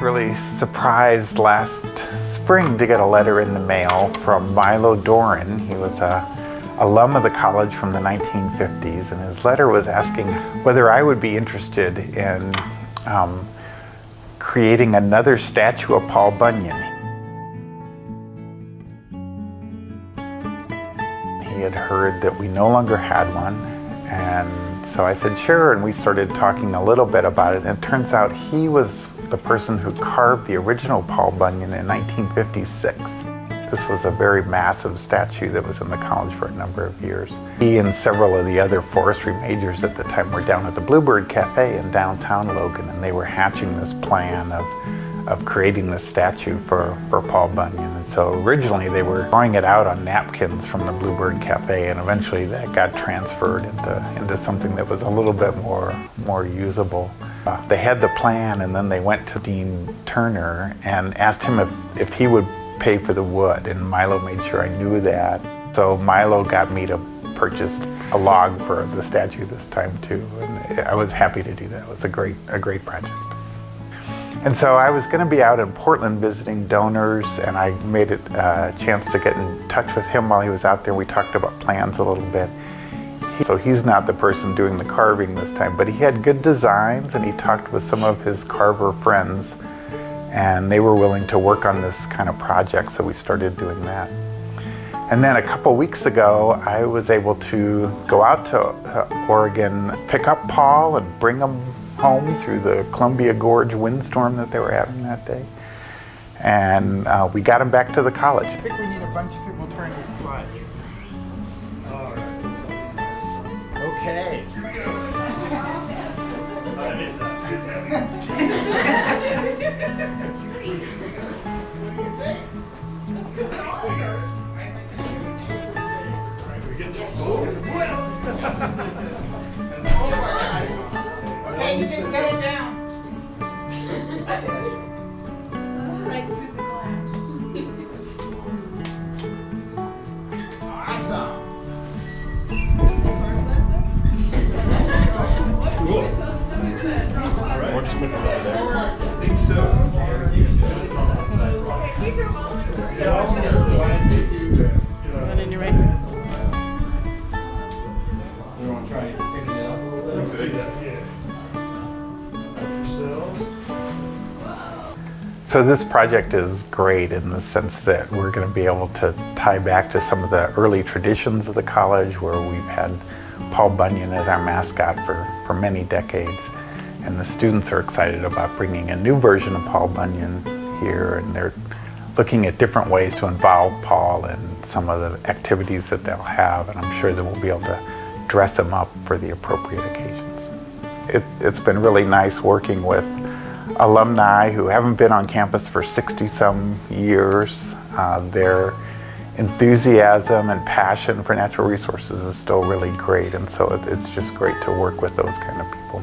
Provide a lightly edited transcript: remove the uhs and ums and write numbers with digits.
Really surprised last spring to get a letter in the mail from Milo Doran. He was a alum of the college from the 1950s, and his letter was asking whether I would be interested in creating another statue of Paul Bunyan. He had heard that we no longer had one, and so I said sure, and we started talking a little bit about it, and it turns out he was the person who carved the original Paul Bunyan in 1956. This was a very massive statue that was in the college for a number of years. He and several of the other forestry majors at the time were down at the Bluebird Cafe in downtown Logan, and they were hatching this plan of creating this statue for Paul Bunyan. And so originally they were drawing it out on napkins from the Bluebird Cafe, and eventually that got transferred into something that was a little bit more usable. They had the plan, and then they went to Dean Turner and asked him if he would pay for the wood, and Milo made sure I knew that. So Milo got me to purchase a log for the statue this time too, and I was happy to do that. It was a great project. And so I was going to be out in Portland visiting donors, and I made it a chance to get in touch with him while he was out there. We talked about plans a little bit. So he's not the person doing the carving this time, but he had good designs, and he talked with some of his carver friends, and they were willing to work on this kind of project, so we started doing that. And then a couple weeks ago, I was able to go out to Oregon, pick up Paul and bring him home through the Columbia Gorge windstorm that they were having that day. And we got him back to the college. I think we need a bunch of people turning this slide. Okay. Okay, you can set it down. Right through the glass. Awesome. Cool. More just went over there. I think so. Not in your way. We want to try and pick it up a little bit. Yeah. So this project is great in the sense that we're going to be able to tie back to some of the early traditions of the college, where we've had Paul Bunyan as our mascot for many decades. And the students are excited about bringing a new version of Paul Bunyan here, and they're looking at different ways to involve Paul in some of the activities that they'll have, and I'm sure that we'll be able to dress him up for the appropriate occasions. It's been really nice working with alumni who haven't been on campus for 60-some years. Their enthusiasm and passion for natural resources is still really great, and so it's just great to work with those kind of people.